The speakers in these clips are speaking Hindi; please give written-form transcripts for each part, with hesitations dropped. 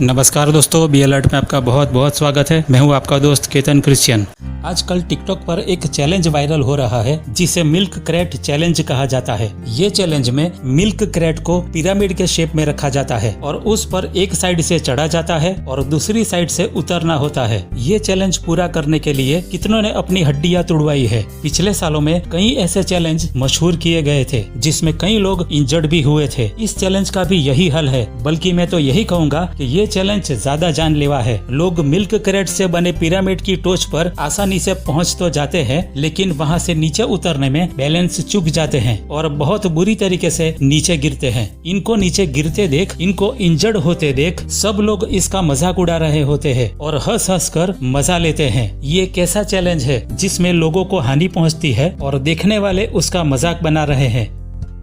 नमस्कार दोस्तों, बी अलर्ट में आपका बहुत बहुत स्वागत है। मैं हूं आपका दोस्त केतन क्रिश्चियन। आजकल टिकटॉक पर एक चैलेंज वायरल हो रहा है जिसे मिल्क क्रेट चैलेंज कहा जाता है। ये चैलेंज में मिल्क क्रेट को पिरामिड के शेप में रखा जाता है और उस पर एक साइड से चढ़ा जाता है और दूसरी साइड से उतरना होता है। ये चैलेंज पूरा करने के लिए कितनों ने अपनी हड्डियां तुड़वाई है। पिछले सालों में कई ऐसे चैलेंज मशहूर किए गए थे जिसमें कई लोग इंजर्ड भी हुए थे। इस चैलेंज का भी यही हल है, बल्कि मैं तो यही कहूँगा कि ये चैलेंज ज्यादा जानलेवा है। लोग मिल्क क्रेट से बने पिरामिड की टोच पर आसानी से पहुंच तो जाते हैं, लेकिन वहां से नीचे उतरने में बैलेंस चूक जाते हैं और बहुत बुरी तरीके से नीचे गिरते हैं। इनको नीचे गिरते देख, इनको इंजर्ड होते देख सब लोग इसका मजाक उड़ा रहे होते हैं और हंस हंस कर मजा लेते हैं। ये कैसा चैलेंज है जिसमें लोगों को हानि पहुंचती है और देखने वाले उसका मजाक बना रहे हैं।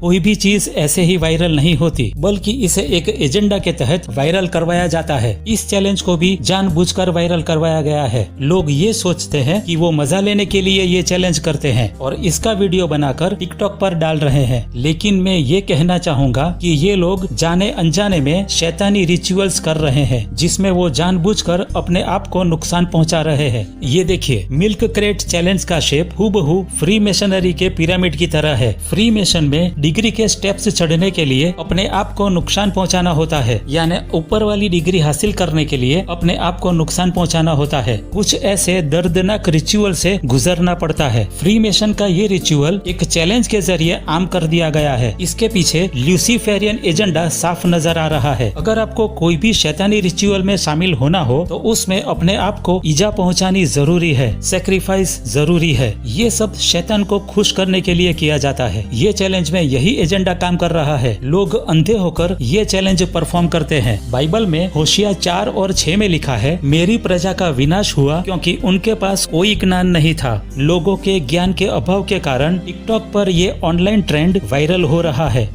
कोई भी चीज ऐसे ही वायरल नहीं होती, बल्कि इसे एक एजेंडा के तहत वायरल करवाया जाता है। इस चैलेंज को भी जानबूझकर वायरल करवाया गया है। लोग ये सोचते हैं कि वो मजा लेने के लिए ये चैलेंज करते हैं और इसका वीडियो बनाकर टिकटॉक पर डाल रहे हैं। लेकिन मैं ये कहना चाहूँगा कि ये लोग जाने अनजाने में शैतानी रिचुअल्स कर रहे हैं, जिसमें वो जानबूझकर अपने आप को नुकसान पहुँचा रहे हैं। ये देखिए, मिल्क क्रेट चैलेंज का शेप हूबहू फ्री मेशनरी के पिरामिड की तरह है। फ्री मेशन में डिग्री के स्टेप्स चढ़ने के लिए अपने आप को नुकसान पहुंचाना होता है, यानी ऊपर वाली डिग्री हासिल करने के लिए अपने आप को नुकसान पहुंचाना होता है। कुछ ऐसे दर्दनाक रिचुअल से गुजरना पड़ता है। फ्रीमेशन का ये रिचुअल एक चैलेंज के जरिए आम कर दिया गया है। इसके पीछे ल्यूसीफेरियन एजेंडा साफ नजर आ रहा है। अगर आपको कोई भी शैतानी रिचुअल में शामिल होना हो तो उसमें अपने आप को ईजा पहुँचानी जरूरी है, सेक्रीफाइस जरूरी है। ये सब शैतान को खुश करने के लिए किया जाता है। ये चैलेंज में यही एजेंडा काम कर रहा है। लोग अंधे होकर ये चैलेंज परफॉर्म करते हैं। बाइबल में होशिया 4 और 6 में लिखा है, मेरी प्रजा का विनाश हुआ क्योंकि उनके पास कोई ज्ञान नहीं था। लोगों के ज्ञान के अभाव के कारण टिकटॉक पर ये ऑनलाइन ट्रेंड वायरल हो रहा है।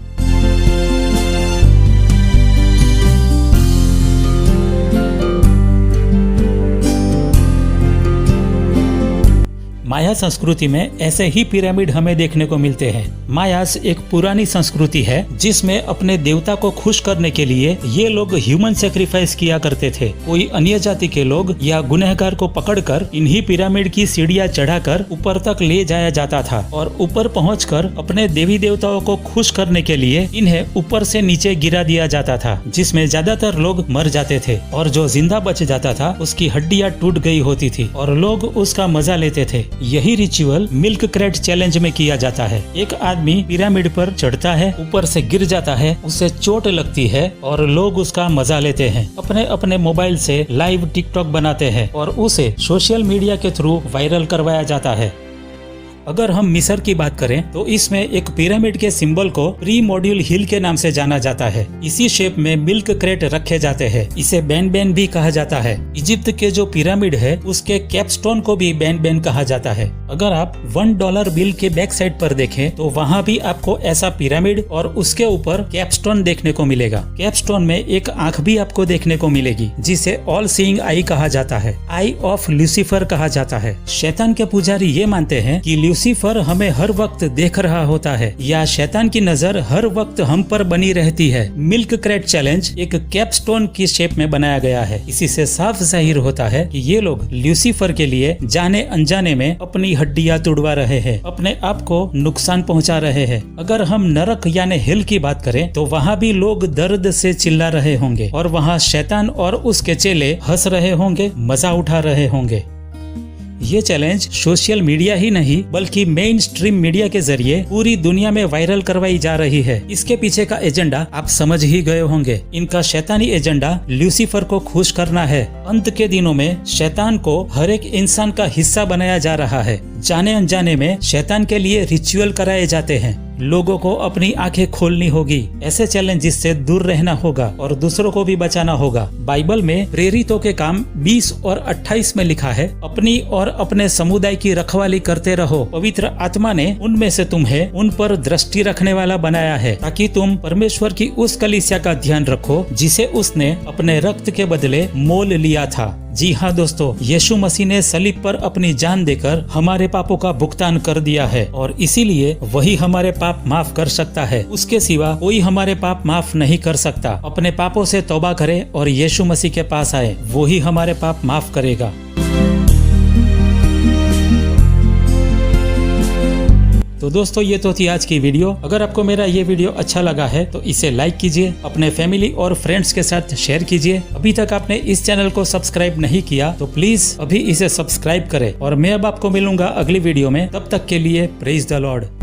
माया संस्कृति में ऐसे ही पिरामिड हमें देखने को मिलते हैं। मायास एक पुरानी संस्कृति है जिसमें अपने देवता को खुश करने के लिए ये लोग ह्यूमन सेक्रीफाइस किया करते थे। कोई अन्य जाति के लोग या गुनहगार को पकड़कर इन्हीं पिरामिड की सीढ़ियां चढ़ाकर ऊपर तक ले जाया जाता था और ऊपर पहुंचकर अपने देवी देवताओं को खुश करने के लिए इन्हें ऊपर से नीचे गिरा दिया जाता था, जिसमें ज्यादातर लोग मर जाते थे और जो जिंदा बच जाता था उसकी हड्डियां टूट गई होती थी और लोग उसका मजा लेते थे। यही रिचुअल मिल्क क्रेट चैलेंज में किया जाता है। एक आदमी पिरामिड पर चढ़ता है, ऊपर से गिर जाता है, उसे चोट लगती है और लोग उसका मजा लेते हैं। अपने अपने मोबाइल से लाइव टिकटॉक बनाते हैं और उसे सोशल मीडिया के थ्रू वायरल करवाया जाता है। अगर हम मिस्र की बात करें तो इसमें एक पिरामिड के सिंबल को प्री मॉड्यूल हिल के नाम से जाना जाता है। इसी शेप में मिल्क क्रेट रखे जाते हैं। इसे बैन बैन भी कहा जाता है। इजिप्ट के जो पिरामिड है उसके कैपस्टोन को भी बैन बैन कहा जाता है। अगर आप $1 बिल के बैक साइड पर देखें तो वहाँ भी आपको ऐसा पिरामिड और उसके ऊपर कैपस्टोन देखने को मिलेगा। कैपस्टोन में एक आंख भी आपको देखने को मिलेगी जिसे ऑल सीइंग आई कहा जाता है, आई ऑफ ल्यूसीफर कहा जाता है। शैतान के पुजारी ये मानते हैं कि ल्यूसीफर हमें हर वक्त देख रहा होता है या शैतान की नजर हर वक्त हम पर बनी रहती है। मिल्क क्रेट चैलेंज एक कैपस्टोन की शेप में बनाया गया है। इसी से साफ जाहिर होता है कि ये लोग ल्यूसीफर के लिए जाने अनजाने में अपनी हड्डियां तुड़वा रहे हैं, अपने आप को नुकसान पहुंचा रहे हैं। अगर हम नरक यानी हेल की बात करें तो वहाँ भी लोग दर्द से चिल्ला रहे होंगे और वहाँ शैतान और उसके चेले हंस रहे होंगे, मजा उठा रहे होंगे। ये चैलेंज सोशल मीडिया ही नहीं बल्कि मेन स्ट्रीम मीडिया के जरिए पूरी दुनिया में वायरल करवाई जा रही है। इसके पीछे का एजेंडा आप समझ ही गए होंगे। इनका शैतानी एजेंडा ल्यूसीफर को खुश करना है। अंत के दिनों में शैतान को हर एक इंसान का हिस्सा बनाया जा रहा है। जाने अनजाने में शैतान के लिए रिचुअल कराए जाते हैं। लोगों को अपनी आंखें खोलनी होगी। ऐसे चैलेंजेस से दूर रहना होगा और दूसरों को भी बचाना होगा। बाइबल में प्रेरितों के काम 20 और 28 में लिखा है, अपनी और अपने समुदाय की रखवाली करते रहो। पवित्र आत्मा ने उनमें से तुम्हें उन पर दृष्टि रखने वाला बनाया है ताकि तुम परमेश्वर की उस कलीसिया का ध्यान रखो जिसे उसने अपने रक्त के बदले मोल लिया था। जी हाँ दोस्तों, यीशु मसीह ने सलीब पर अपनी जान देकर हमारे पापों का भुगतान कर दिया है और इसीलिए वही हमारे पाप माफ कर सकता है। उसके सिवा कोई हमारे पाप माफ नहीं कर सकता। अपने पापों से तौबा करें और यीशु मसीह के पास आए, वो ही हमारे पाप माफ करेगा। तो दोस्तों, ये तो थी आज की वीडियो। अगर आपको मेरा ये वीडियो अच्छा लगा है तो इसे लाइक कीजिए, अपने फैमिली और फ्रेंड्स के साथ शेयर कीजिए। अभी तक आपने इस चैनल को सब्सक्राइब नहीं किया तो प्लीज अभी इसे सब्सक्राइब करें और मैं अब आपको मिलूंगा अगली वीडियो में। तब तक के लिए प्रेज द लॉर्ड।